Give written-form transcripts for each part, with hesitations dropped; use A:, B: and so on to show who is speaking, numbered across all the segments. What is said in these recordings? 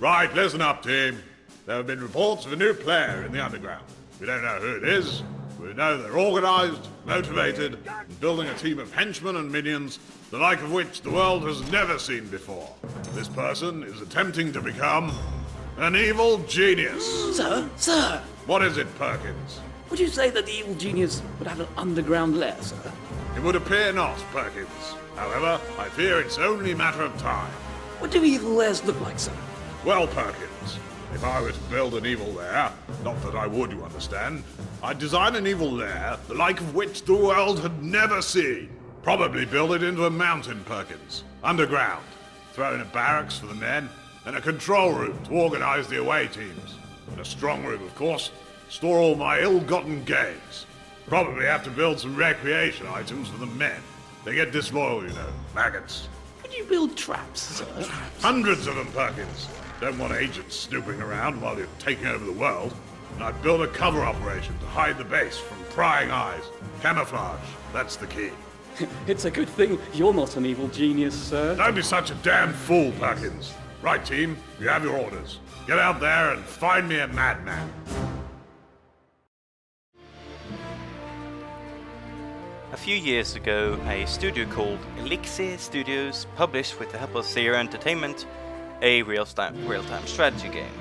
A: Right, listen up, team. There have been reports of a new player in the underground. We don't know who it is. We know they're organized, motivated, and building a team of henchmen and minions, the like of which the world has never seen before. This person is attempting to become an evil genius.
B: Sir,
A: What is it, Perkins?
B: would you say that the evil genius would have an underground lair, sir?
A: It would appear not, Perkins. However, I fear it's only a matter of time.
B: What do evil lairs look like, sir?
A: Well, Perkins, if I were to build an evil lair, not that I would, you understand, I'd design an evil lair, the like of which the world had never seen. Probably build it into a mountain, Perkins, underground. Throw in a barracks for the men, and a control room to organize the away teams. And a strong room, of course, store all my ill-gotten gains. Probably have to build some recreation items for the men. They get disloyal, you know, maggots.
B: Would you build traps, sir?
A: Hundreds of them, Perkins. Don't want agents snooping around while you're taking over the world. And I'd build a cover operation to hide the base from prying eyes. Camouflage, that's the key.
B: It's a good thing you're not an evil genius, sir.
A: Don't be such a damn fool, Perkins. Right, team, you have your orders. Get out there and find me a madman.
C: A few years ago, a studio called Elixir Studios published, with the help of Zero Entertainment, a real-time strategy game.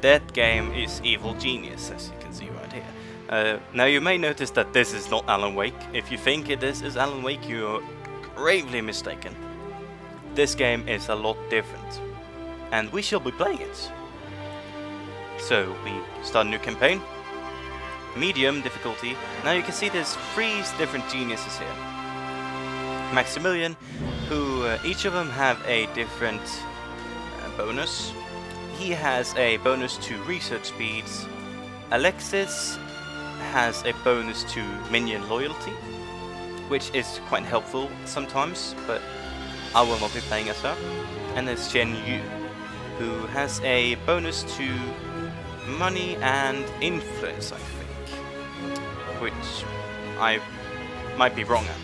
C: That game is Evil Genius, as you can see right here. Now you may notice that this is not Alan Wake. If you think this is Alan Wake, you're gravely mistaken. This game is a lot different, and we shall be playing it. So we start a new campaign. Medium difficulty. Now you can see there's 3 different geniuses here. Maximilian, who each of them have a different bonus. He has a bonus to research speeds. Alexis has a bonus to minion loyalty, which is quite helpful sometimes, but I will not be playing as her. And there's Chen Yu, who has a bonus to money and influence, I think. Which I might be wrong at.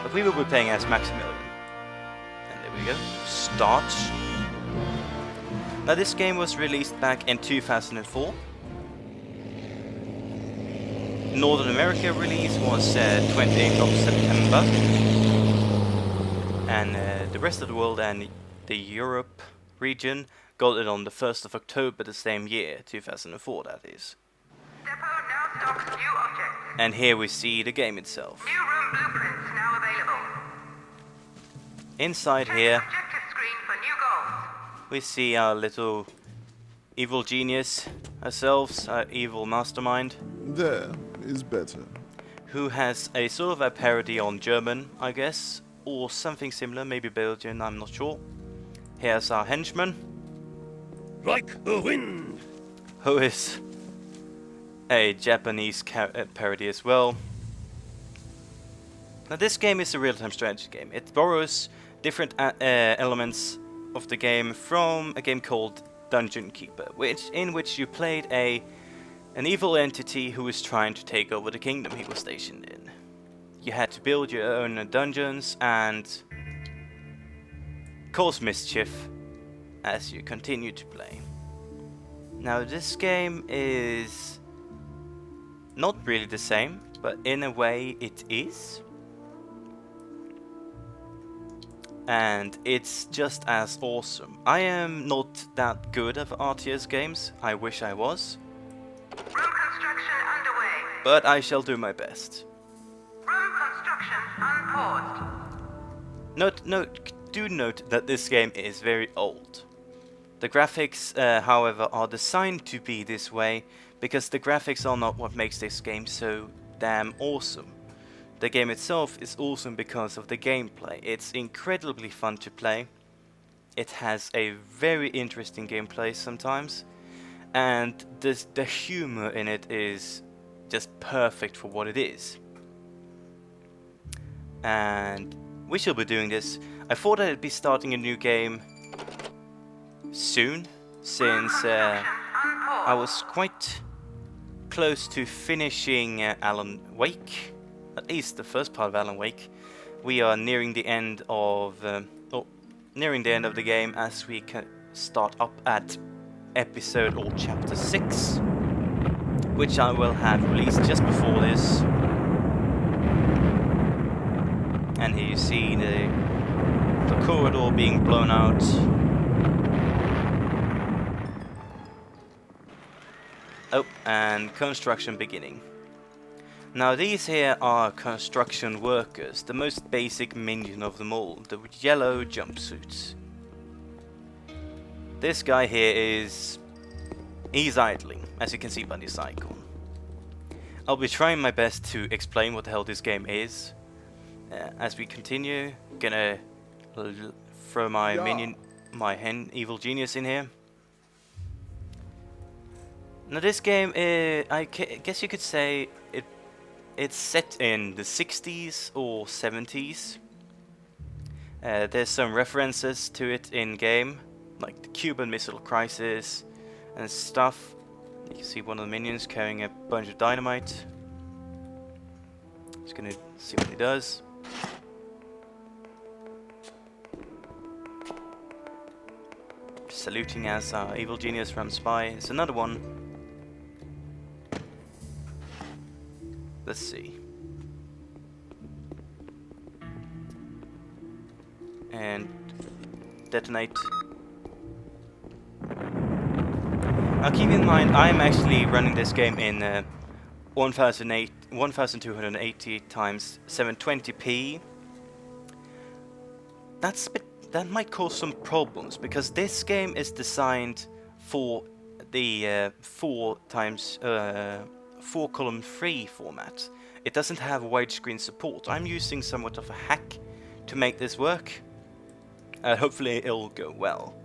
C: But we will be playing as Maximilian. And there we go. Start. Now this game was released back in 2004. Northern America release was 28th of September. And the rest of the world and the Europe region got it on the 1st of October the same year, 2004 that is. And here we see the game itself.
D: New room blueprints now available.
C: Inside
D: Check
C: here,
D: the objective screen for new goals.
C: we see our little evil genius ourselves, our evil mastermind,
E: There is better.
C: who has a sort of a parody on German, I guess, or something similar, maybe Belgian, I'm not sure. Here's our henchman,
F: Like the wind.
C: who is a Japanese parody as well. Now this game is a real-time strategy game. It borrows different elements of the game from a game called Dungeon Keeper, in which you played an evil entity who was trying to take over the kingdom he was stationed in. You had to build your own dungeons and cause mischief as you continue to play. Now this game is not really the same, but in a way it is. And it's just as awesome. I am not that good at RTS games, I wish I was.
D: Room construction underway.
C: But I shall do my best.
D: Room construction unpaused.
C: Do note that this game is very old. The graphics, however, are designed to be this way because the graphics are not what makes this game so damn awesome. The game itself is awesome because of the gameplay. It's incredibly fun to play. It has a very interesting gameplay sometimes, and the humor in it is just perfect for what it is. And we shall be doing this. I thought I'd be starting a new game soon, since I was quite close to finishing Alan Wake, at least the first part of Alan Wake. We are nearing the end of, nearing the end of the game as we can start up at episode or chapter 6, which I will have released just before this. And here you see the corridor being blown out. Oh, and construction beginning. Now these here are construction workers, the most basic minion of them all, the yellow jumpsuits. This guy here he's idling, as you can see by this icon. I'll be trying my best to explain what the hell this game is. As we continue, gonna throw my minion, my hen evil genius in here. Now this game, I guess you could say it's set in the 60s or 70s. There's some references to it in game, like the Cuban Missile Crisis and stuff. You can see one of the minions carrying a bunch of dynamite. Just gonna see what he does. Saluting as our evil genius runs by. It's another one. Let's see. And detonate. Now keep in mind, I'm actually running this game in 1280 times 720p. That might cause some problems because this game is designed for the 4 column 3 format. It doesn't have widescreen support. I'm using somewhat of a hack to make this work. Hopefully it'll go well.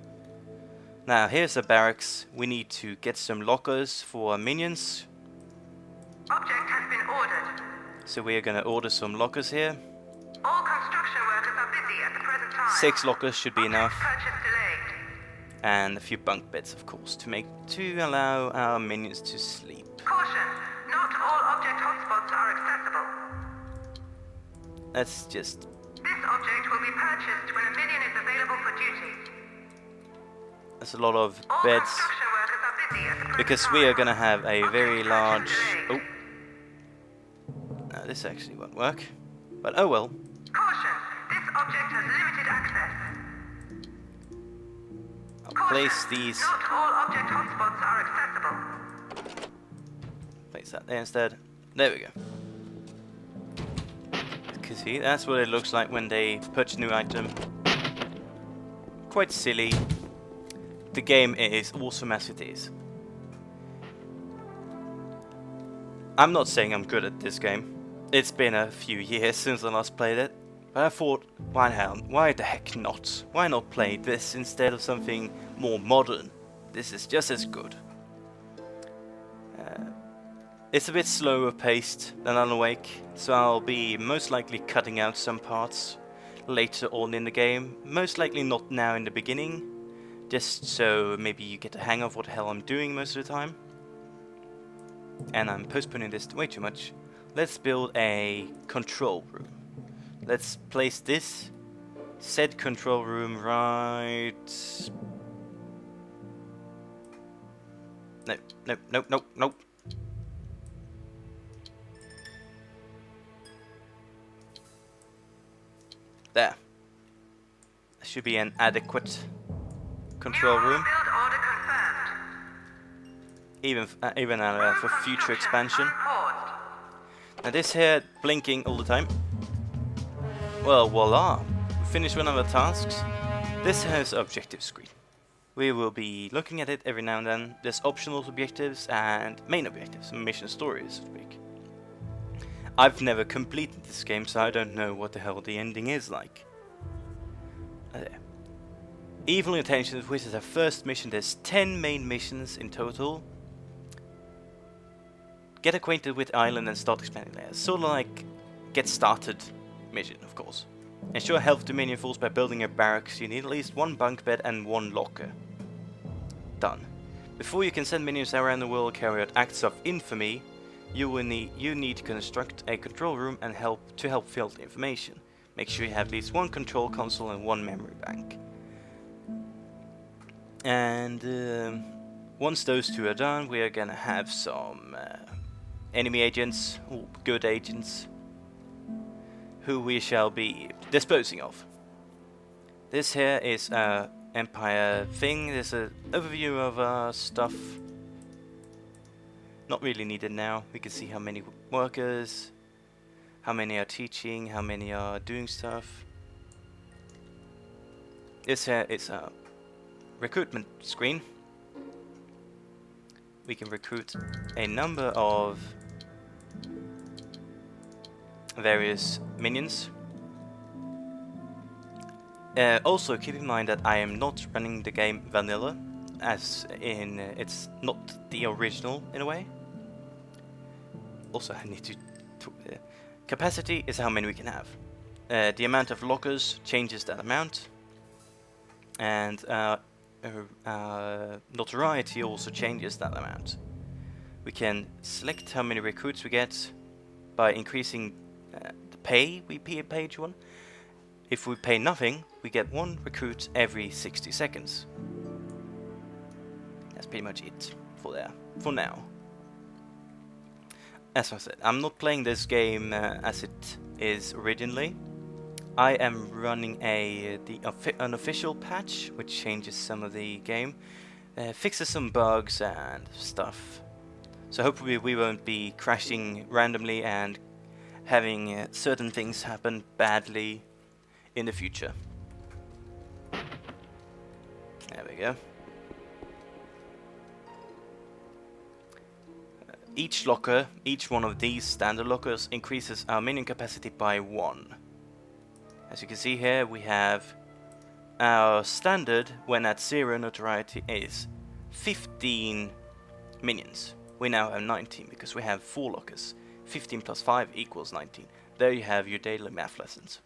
C: Now here's a barracks. We need to get some lockers for our minions.
D: Object has been ordered.
C: So we are gonna order some lockers here.
D: All construction workers are busy at the present time.
C: 6 lockers should be enough.
D: Purchase delayed.
C: And a few bunk beds, of course, to allow our minions to sleep.
D: Caution! Not all object hotspots are accessible.
C: Let's just...
D: This object will be purchased when a minion is available for duty.
C: There's a lot of
D: All
C: beds,
D: construction workers are busy at the present
C: because
D: time.
C: we are gonna have a very
D: Object
C: large...
D: purchase
C: Oh,
D: delayed.
C: no, this actually won't work. But oh well.
D: Caution! This object has limited access.
C: I'll place these...
D: Not all object hotspots are accessible.
C: Place that there instead. There we go. You can see, that's what it looks like when they purchase a new item. Quite silly. The game is awesome as it is. I'm not saying I'm good at this game. It's been a few years since I last played it. But I thought, why the heck not? Why not play this instead of something more modern? This is just as good. It's a bit slower paced than Alan Wake, so I'll be most likely cutting out some parts later on in the game. Most likely not now in the beginning, just so maybe you get a hang of what the hell I'm doing most of the time. And I'm postponing this way too much. Let's build a control room. Let's place this said control room right... Nope. There. That should be an adequate control room.
D: Build order confirmed.
C: Even for future expansion.
D: Paused.
C: Now this here blinking all the time. Well, voila. We finished one of the tasks. This has objective screen. We will be looking at it every now and then. There's optional objectives and main objectives, mission stories, so to speak. I've never completed this game, so I don't know what the hell the ending is like. Evil Intentions, which is our first mission. There's 10 main missions in total. Get acquainted with the island and start expanding there. Sort of like get started mission, of course. Ensure health to minion force by building a barracks. You need at least 1 bunk bed and 1 locker. Done. Before you can send minions around the world carry out acts of infamy, you need to construct a control room and help fill the information. Make sure you have at least 1 control console and 1 memory bank. And once those two are done, we are gonna have some enemy agents, or good agents, who we shall be disposing of. This here is a Empire thing. There's an overview of our stuff. Not really needed now. We can see how many workers, how many are teaching, how many are doing stuff. This here is a recruitment screen. We can recruit a number of various minions. Also keep in mind that I am not running the game vanilla, as in it's not the original in a way. Also I need to capacity is how many we can have. The amount of lockers changes that amount, and notoriety also changes that amount. We can select how many recruits we get by increasing the pay we pay each one. If we pay nothing, we get 1 recruit every 60 seconds. That's pretty much it for now. As I said, I'm not playing this game as it is originally. I am running an official patch, which changes some of the game, fixes some bugs and stuff. So hopefully we won't be crashing randomly and having certain things happen badly in the future. There we go. Each locker, each one of these standard lockers, increases our minion capacity by 1. As you can see here, we have our standard when at 0 notoriety is 15 minions. We now have 19 because we have 4 lockers. 15 plus 5 equals 19. There you have your daily math lessons.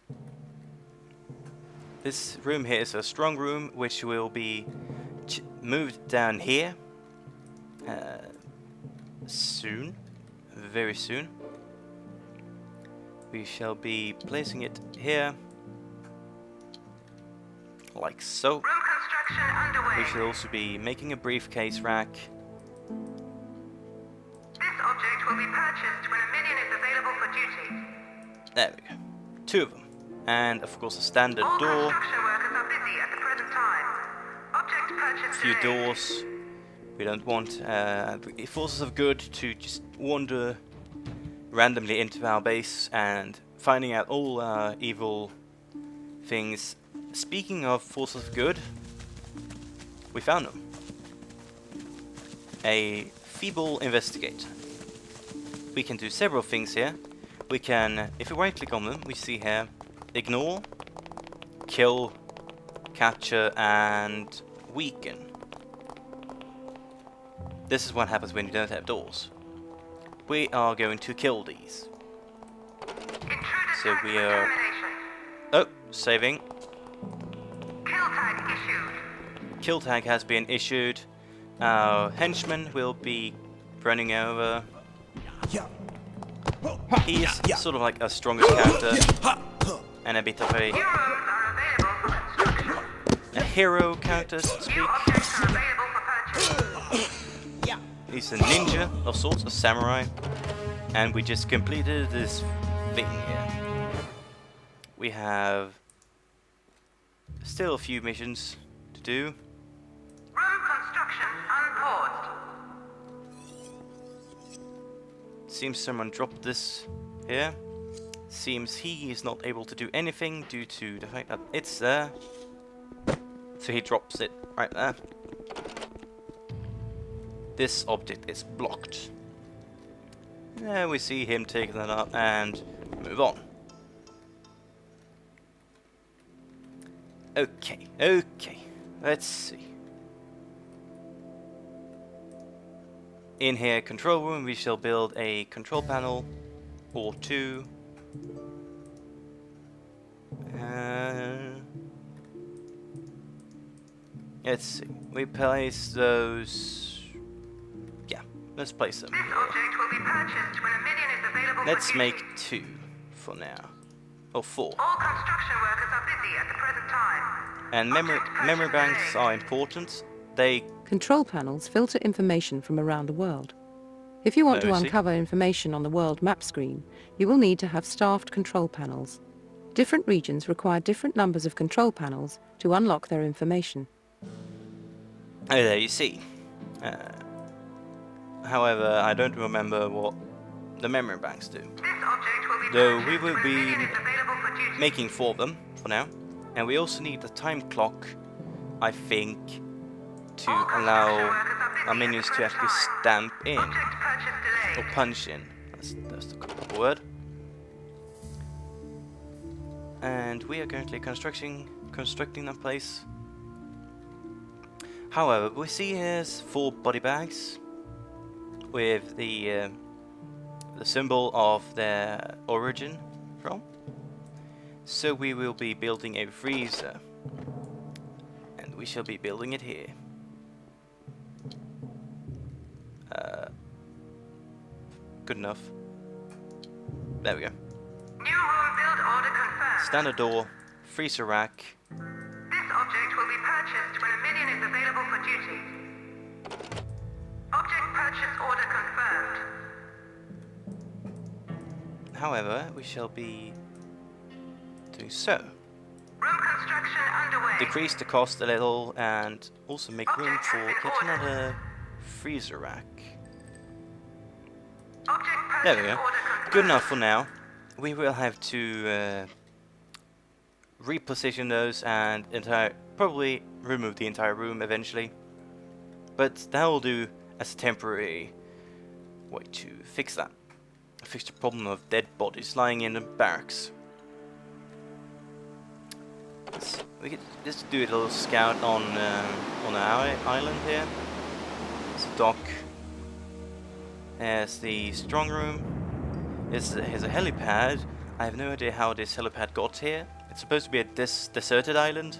C: This room here is a strong room, which will be moved down here soon, very soon. We shall be placing it here, like so.
D: Room construction underway.
C: We shall also be making a briefcase rack.
D: This object will be purchased when a minion is available for duty.
C: There we go. 2 of them. And of course a standard
D: All
C: door.
D: construction workers are busy at the present time. Object purchase
C: A few
D: delayed.
C: doors. We don't want forces of good to just wander randomly into our base and finding out all evil things. Speaking of forces of good, we found them. A feeble investigator. We can do several things here. We can, if we right click on them, we see here ignore, kill, capture and weaken. This is what happens when you don't have doors. We are going to kill these.
D: Intruder
C: So
D: tag
C: we
D: for
C: are...
D: termination.
C: Oh, saving.
D: Kill tag issued.
C: Kill tag has been issued. Our henchman will be running over. He is sort of like a strongest character and a bit of
D: New rooms are available for construction.
C: a hero character, so to
D: New
C: speak.
D: objects are available for purchase.
C: He's a ninja of sorts, a samurai, and we just completed this thing here. We have still a few missions to do.
D: Room construction unpaused.
C: Seems someone dropped this here. Seems he is not able to do anything due to the fact that it's there. So he drops it right there. This object is blocked. There we see him taking that up and move on. Okay, let's see. In here, control room, we shall build a control panel or 2. Let's see. We place those. Yeah, let's place them
D: This
C: here.
D: object will be purchased when a minion is available
C: Let's
D: for
C: make
D: duty.
C: 2 for now. Or 4.
D: All construction workers are busy at the present time.
C: And memory
D: Object purchase
C: banks
D: delayed.
C: are important. they...
G: Control panels filter information from around the world. If you want to
C: I see.
G: uncover information on the world map screen, you will need to have staffed control panels. Different regions require different numbers of control panels to unlock their information.
C: Oh, there you see. However, I don't remember what the memory banks do.
D: This object will be
C: Though we
D: purchased
C: will
D: when a
C: be
D: minion is available for duty.
C: making 4 of them for now. And we also need a time clock, I think, to allow our minions to actually stamp in.
D: Object purchase delayed.
C: Or punch in. That's the proper word. And we are currently constructing that place. However, we see here's 4 body bags with the symbol of their origin from. So we will be building a freezer, and we shall be building it here. Good enough. There we go.
D: New room build order confirmed.
C: Standard door, freezer rack.
D: This object will be purchased when a minion is available for duty. Object purchase order confirmed.
C: However, we shall be doing so.
D: Room construction underway.
C: Decrease the cost a little and also make room for yet another freezer rack.
D: Object purchase
C: There we go.
D: order confirmed.
C: Good enough for now. We will have to reposition those and probably remove the entire room eventually. But that will do as a temporary way to fix that. Fix the problem of dead bodies lying in the barracks. We could just do a little scout on our island here. It's a dock. There's the strong room. Here's a helipad. I have no idea how this helipad got here. It's supposed to be a deserted island,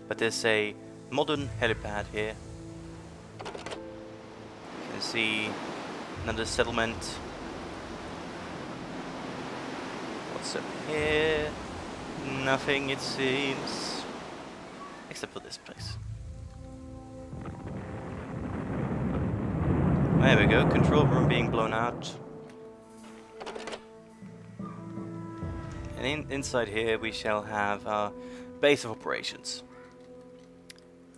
C: but there's a modern helipad here. You can see another settlement. What's up here? Nothing, it seems, except for this place. There we go, control room being blown out. And inside here we shall have our base of operations.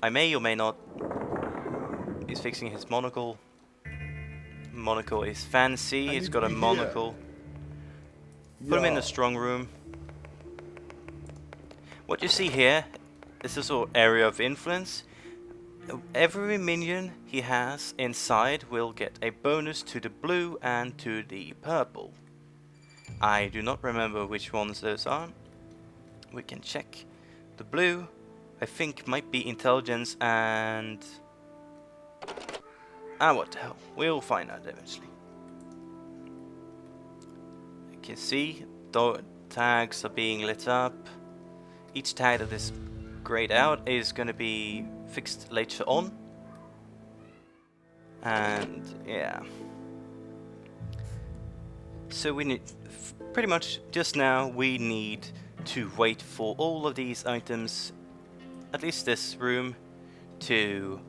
C: I may or may not... He's fixing his monocle. Monocle is fancy, he's got a monocle. Put him in the strong room. What you see here is a sort of area of influence. Every minion he has inside will get a bonus to the blue and to the purple. I do not remember which ones those are. We can check. The blue, I think, might be intelligence and... what the hell. We'll find out eventually. You can see tags are being lit up. Each tag that is grayed out is going to be fixed later on. And yeah. So we need, pretty much just now, we need to wait for all of these items, at least this room, to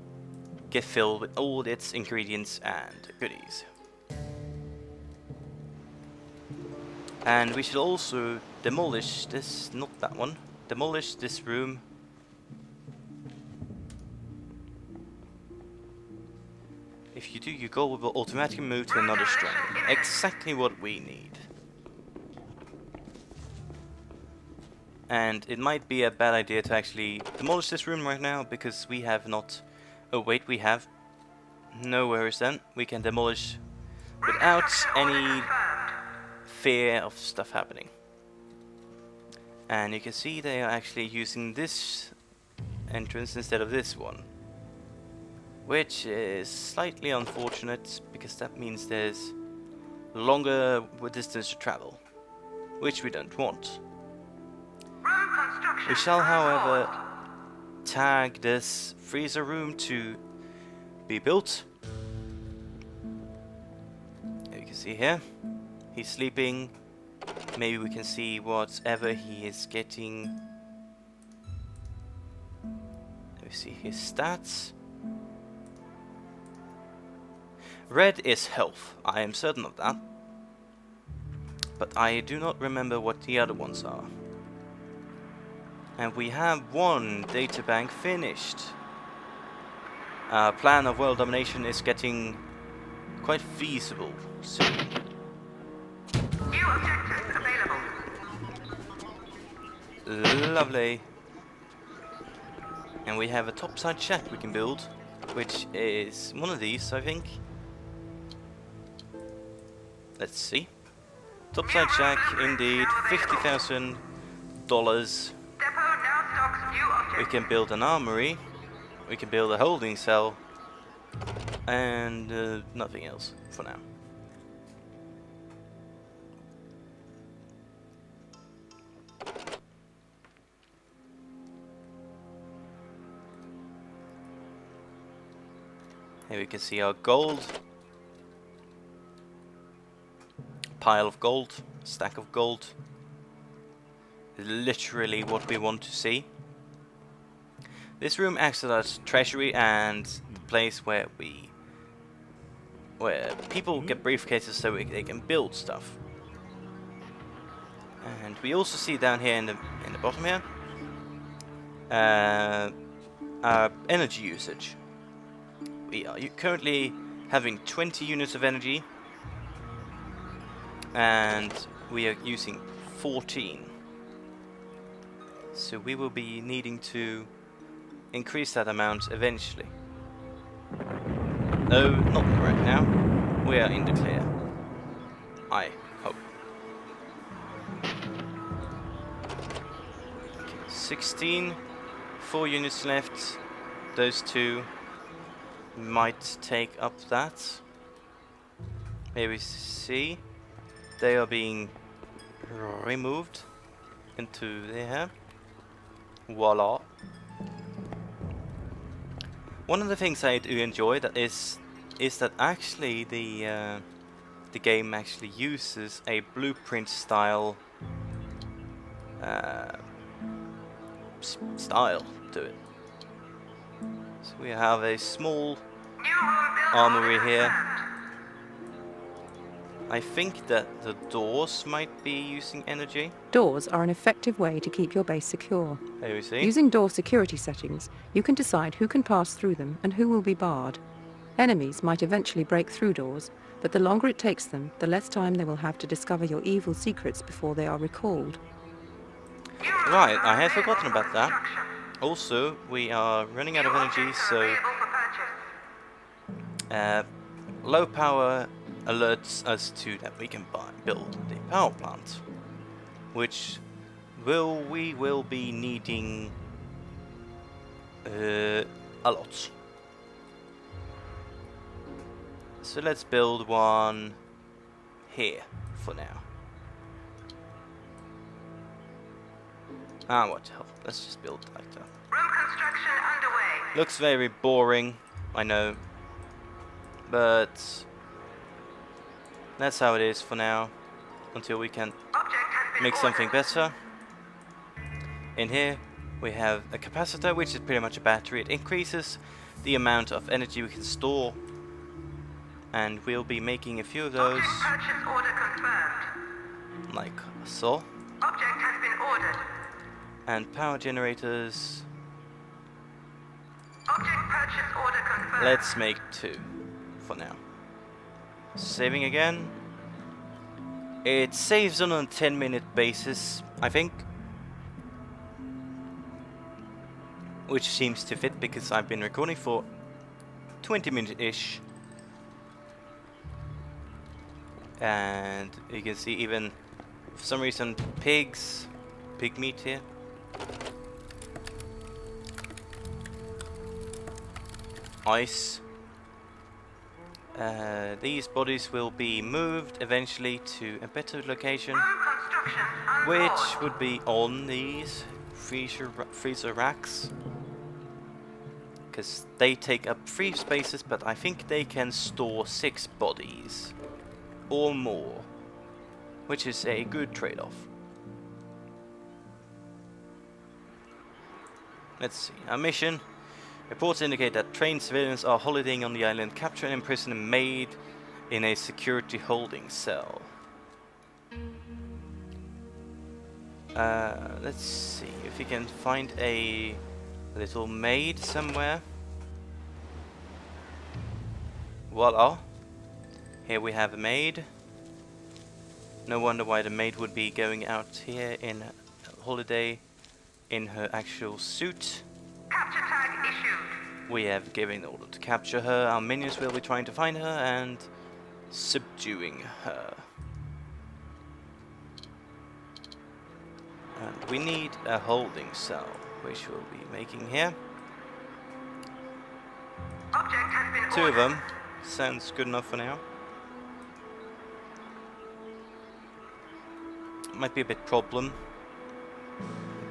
C: get filled with all its ingredients and goodies. And we should also demolish this, not that one, demolish this room. If you do, your goal will automatically move to another strong room. Exactly what we need. And it might be a bad idea to actually demolish this room right now, because we have not... Oh wait, we have. No worries then. We can demolish without any fear of stuff happening. And you can see they are actually using this entrance instead of this one. Which is slightly unfortunate, because that means there's longer distance to travel. Which we don't want. We shall, however, tag this freezer room to be built. You can see here, he's sleeping. Maybe we can see whatever he is getting. Let me see his stats. Red is health, I am certain of that. But I do not remember what the other ones are. And we have one databank finished. Our plan of world domination is getting quite feasible soon.
D: New objectives available.
C: Lovely. And we have a topside shack we can build, which is one of these, I think. Let's see. Topside shack, indeed, $50,000.
D: Depot now stocks new
C: We
D: objectives.
C: can build an armory. We can build a holding cell. And nothing else for now. Here we can see our gold. Pile of gold, stack of gold. Literally what we want to see. This room acts as treasury and the place where people get briefcases so they can build stuff. And we also see down here in the bottom here our energy usage. We are currently having 20 units of energy, and we are using 14. So we will be needing to increase that amount eventually. No, not right now. We are in the clear. I hope. Okay, 16. 4 units left. Those two might take up that. Here we see they are being removed into there. Voila. One of the things I do enjoy that is that actually the game actually uses a blueprint style style to it. So we have a small
D: New home built
C: armory
D: on
C: here.
D: land.
C: I think that the doors might be using energy.
G: Doors are an effective way to keep your base secure.
C: There we see.
G: Using door security settings, you can decide who can pass through them and who will be barred. Enemies might eventually break through doors, but the longer it takes them, the less time they will have to discover your evil secrets before they are recalled.
D: New
C: Right,
D: rooms
C: I
D: are
C: had
D: available
C: forgotten
D: for
C: about that.
D: construction.
C: Also, we are running out
D: New
C: of energy,
D: objects are
C: so
D: available for purchase.
C: low power alerts us to that we can build the power plant, which we will be needing a lot. So let's build one here for now. What the hell? Let's just build like that.
D: Room construction underway.
C: Looks very boring, I know, but that's how it is for now, until we can
D: Object has been
C: make something
D: ordered.
C: better. In here we have a capacitor, which is pretty much a battery. It increases the amount of energy we can store, and we'll be making a few of those,
D: Object purchase order confirmed.
C: like so.
D: Object has been ordered.
C: And power generators,
D: Object purchase order confirmed.
C: let's make 2 for now. Saving again. It saves on a 10-minute basis, I think. Which seems to fit because I've been recording for 20 minutes-ish. And you can see even, for some reason, pig meat here. Ice. These bodies will be moved eventually to a better location,
D: Room construction on
C: which
D: board.
C: would be on these freezer racks, because they take up 3 spaces, but I think they can store 6 bodies or more, which is a good trade-off. Let's see, our mission Reports indicate that trained civilians are holidaying on the island, captured and imprisoned and made in a security holding cell. Let's see if we can find a little maid somewhere. Voila! Here we have a maid. No wonder why the maid would be going out here in a holiday in her actual suit.
D: Capture tag issued.
C: We have given order to capture her. Our minions will be trying to find her and subduing her. And we need a holding cell, which we'll be making here.
D: Object has been
C: 2 of
D: ordered.
C: them. Sounds good enough for now. Might be a bit problem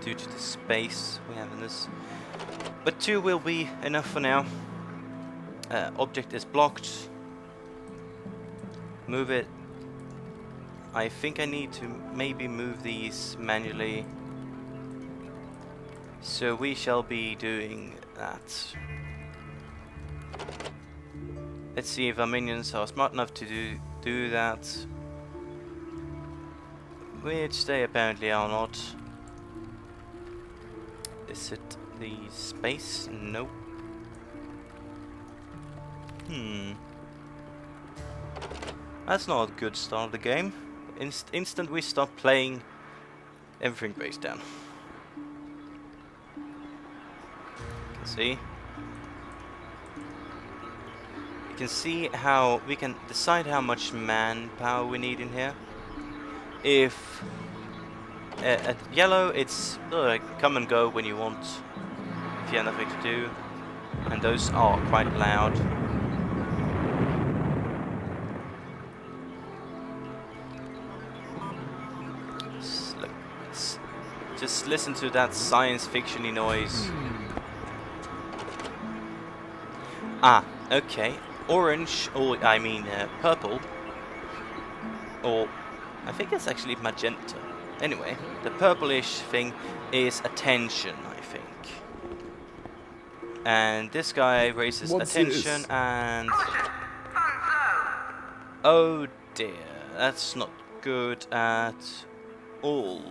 C: due to the space we have in this. But 2 will be enough for now. Object is blocked. Move it. I think I need to maybe move these manually. So we shall be doing that. Let's see if our minions are smart enough to do that. Which they apparently are not. Is it the space? Nope. That's not a good start of the game. Instant we stop playing, everything breaks down. You can see. You can see how we can decide how much manpower we need in here. If at yellow, it's come and go when you want, if you have nothing to do, and those are quite loud. Just listen to that science fiction-y noise. Ah, okay. Orange, or I mean purple, or I think it's actually magenta. Anyway, the purplish thing is attention, I think. And this guy raises
E: What's
C: attention
E: this?
C: and...
D: Caution. Funds low.
C: Oh dear, that's not good at all.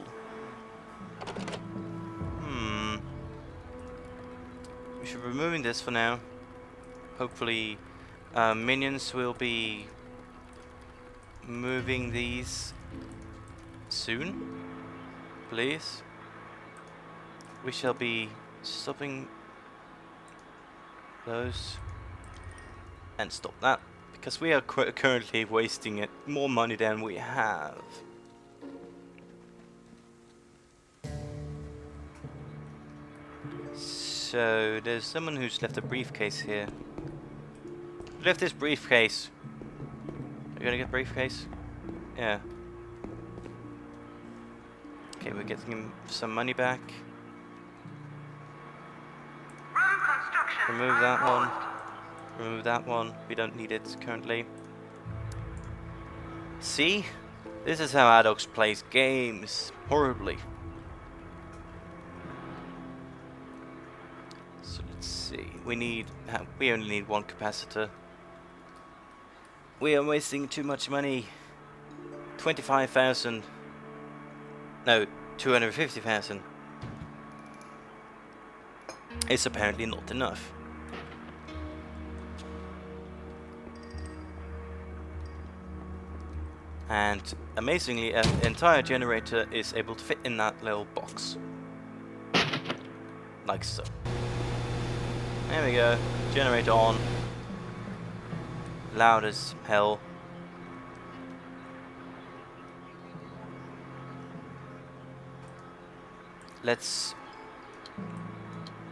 C: We should be removing this for now. Hopefully minions will be moving these soon. Please. We shall be stopping those and stop that, because we are currently wasting it more money than we have. So there's someone who's left a briefcase here. Left this briefcase. Are you gonna get briefcase? Yeah. Okay, we're getting him some money back.
D: Road construction.
C: Remove that one.
D: unpaused.
C: Remove that one. We don't need it currently. See? This is how Adox plays games. Horribly. So let's see. We only need 1 capacitor. We are wasting too much money. 25,000. No, 250,000. It's apparently not enough. And amazingly, an entire generator is able to fit in that little box. Like so. There we go. Generator on. Loud as hell. Let's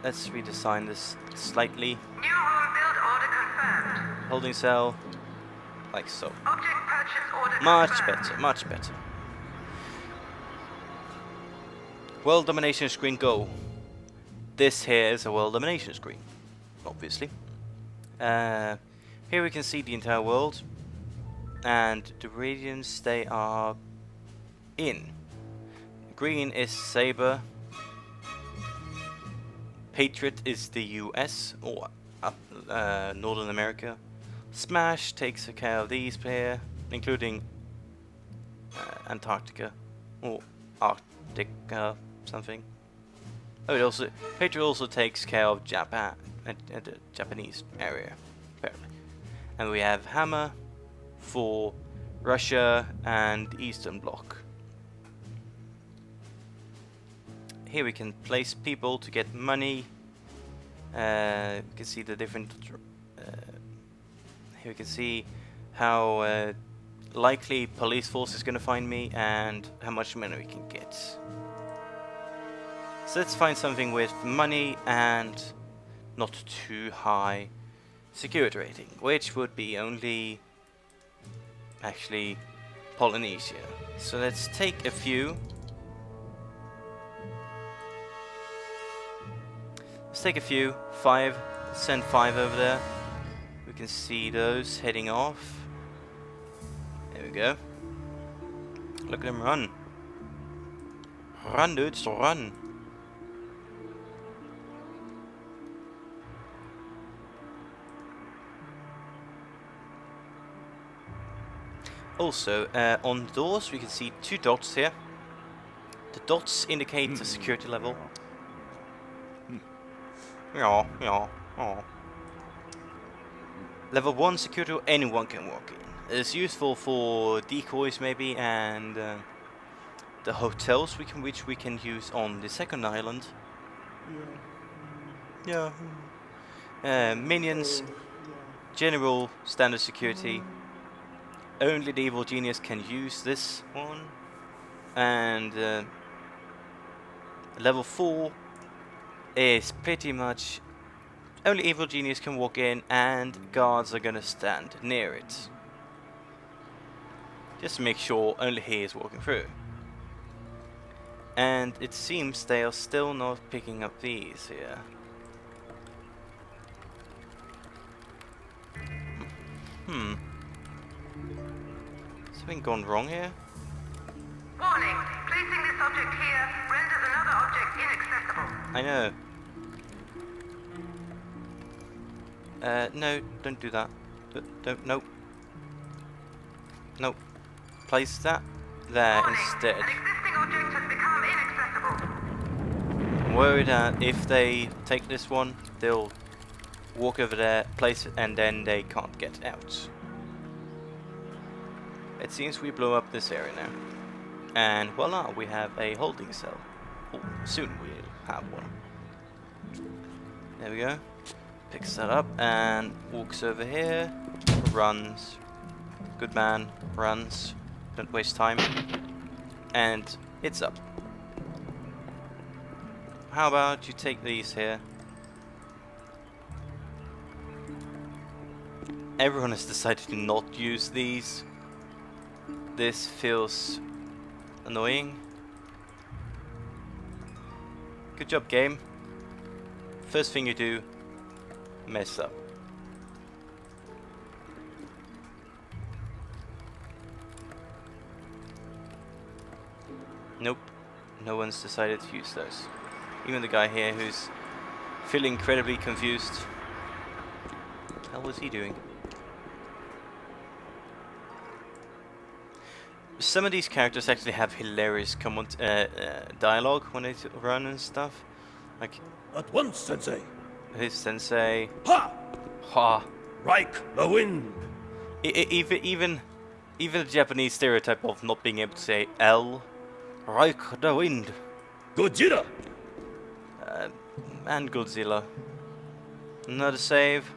C: redesign this slightly.
D: New home build order confirmed.
C: Holding cell. Like so.
D: Object purchase order
C: Much
D: confirmed.
C: better, much better. World domination screen go. This here is a world domination screen, obviously. Here we can see the entire world and the radiance they are in. Green is Saber, Patriot is the US, or Northern America. Smash takes care of these here, including Antarctica, or Arctica, something. Oh, Patriot also takes care of Japan, the Japanese area, apparently. And we have Hammer for Russia and Eastern Bloc. Here we can place people to get money. You can see the different. Here we can see how likely police force is going to find me and how much money we can get. So let's find something with money and not too high security rating, which would be only actually Polynesia. So let's take a few. Let's take a few. 5. Send 5 over there. We can see those heading off. There we go. Look at them run. Run, dudes, run. Also, on the doors we can see 2 dots here. The dots indicate the security level. Yeah. Level 1 security, anyone can walk in. It's useful for decoys maybe, and the hotels which we can use on the second island. Yeah. Minions, general standard security. Only the evil genius can use this one. And level 4 is pretty much only evil genius can walk in, and guards are gonna stand near it. Just to make sure only he is walking through. And it seems they are still not picking up these here. Something gone wrong here?
D: Warning, placing this object here renders another object inaccessible.
C: I know. No, don't do that. Don't, nope. Nope. Place that there
D: Warning,
C: instead.
D: an existing object has become inaccessible.
C: I'm worried that if they take this one, they'll walk over there, place it, and then they can't get out. It seems we blew up this area now. And voila, we have a holding cell. Oh, soon we'll have one. There we go. Picks that up and walks over here. Runs. Good man. Runs. Don't waste time. And it's up. How about you take these here? Everyone has decided to not use these. This feels annoying. Good job, game. First thing you do, mess up. Nope, no one's decided to use those. Even the guy here who's feeling incredibly confused. What the hell was he doing? Some of these characters actually have hilarious dialogue when they run and stuff. Like,
F: At once, Sensei.
C: his sensei.
F: Ha!
C: Ha!
F: Like the wind.
C: Even the Japanese stereotype of not being able to say L. Like the wind.
F: Godzilla.
C: And Godzilla. Another save.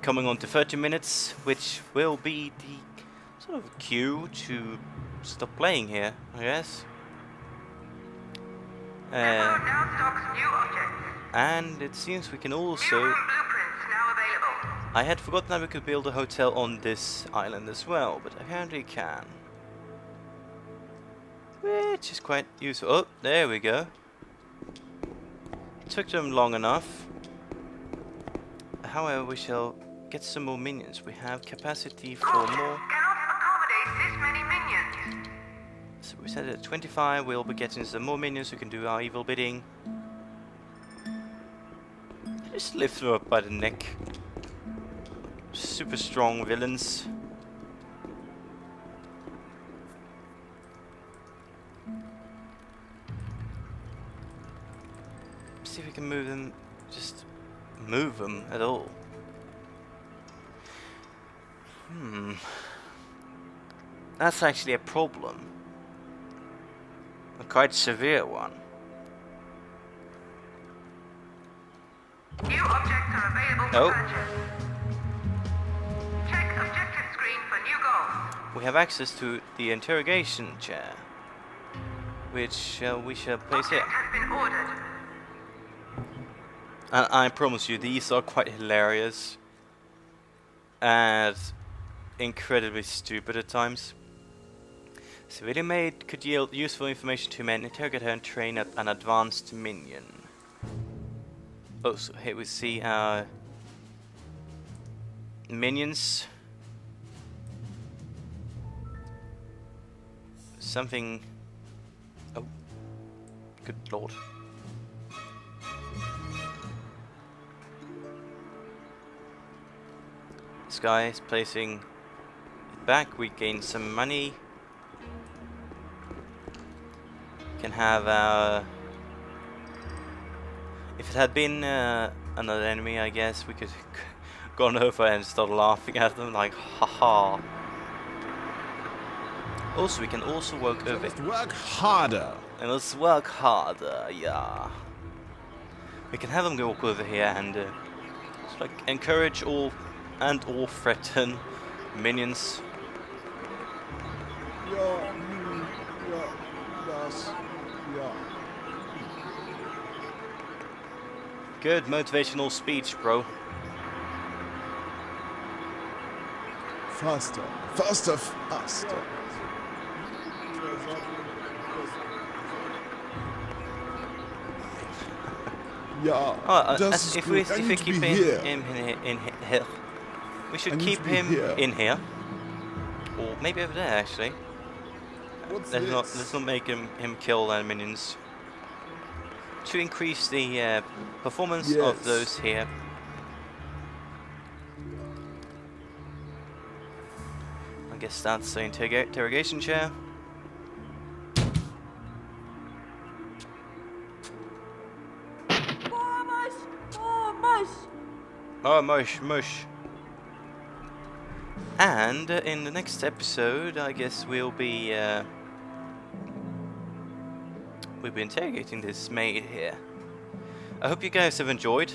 C: Coming on to 30 minutes, which will be the sort of cue to stop playing here, I guess.
D: Depot now stocks new objects.
C: And it seems we can
D: New
C: also...
D: room blueprints now available.
C: I had forgotten that we could build a hotel on this island as well, but apparently can. Which is quite useful. Oh, there we go. Took them long enough. However, we shall get some more minions. We have capacity for more.
D: Cannot accommodate this many minions.
C: So we said at 25 we'll be getting some more minions who can do our evil bidding. Just lift her up by the neck. Super strong villains. See if we can move them. Just move them at all. That's actually a problem. A quite severe one.
D: New objects are available for
C: Oh.
D: purchase. Check objective screen for new goals.
C: We have access to the interrogation chair, which we shall place here.
D: Object has been ordered.
C: And I promise you, these are quite hilarious and incredibly stupid at times. Civilian maid could yield useful information to men, interrogate her and train up an advanced minion. Oh, so here we see our minions. Something... Oh, good lord. This guy is placing it back. We gain some money. Can have our... If it had been another enemy, I guess we could gone over and start laughing at them like, haha. Also, we can also work over it.
E: Work harder.
C: And let's work harder, yeah. We can have them walk over here and just like encourage all and or threaten minions.
E: Ja, das, ja.
C: Good motivational speech, bro.
E: Faster, faster, faster. Ja,
C: Oh,
E: das ist
C: if
E: gut.
C: we
E: I need to
C: keep
E: be
C: him
E: here.
C: in here, we should
E: I need
C: keep
E: to be
C: him
E: here.
C: in here, or maybe over there actually.
E: What's
C: Let's
E: this?
C: not make him kill the minions. To increase the performance of
E: Yes.
C: those here. I guess that's the interrogation chair. Oh, mush, mush. And in the next episode, I guess we'll be interrogating this maid here. I hope you guys have enjoyed,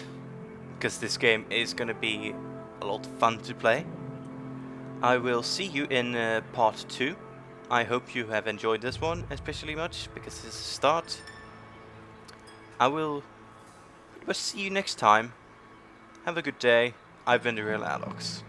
C: because this game is going to be a lot of fun to play. I will see you in part 2. I hope you have enjoyed this one especially much, because it's a start. I will see you next time. Have a good day. I've been TheRealAdox.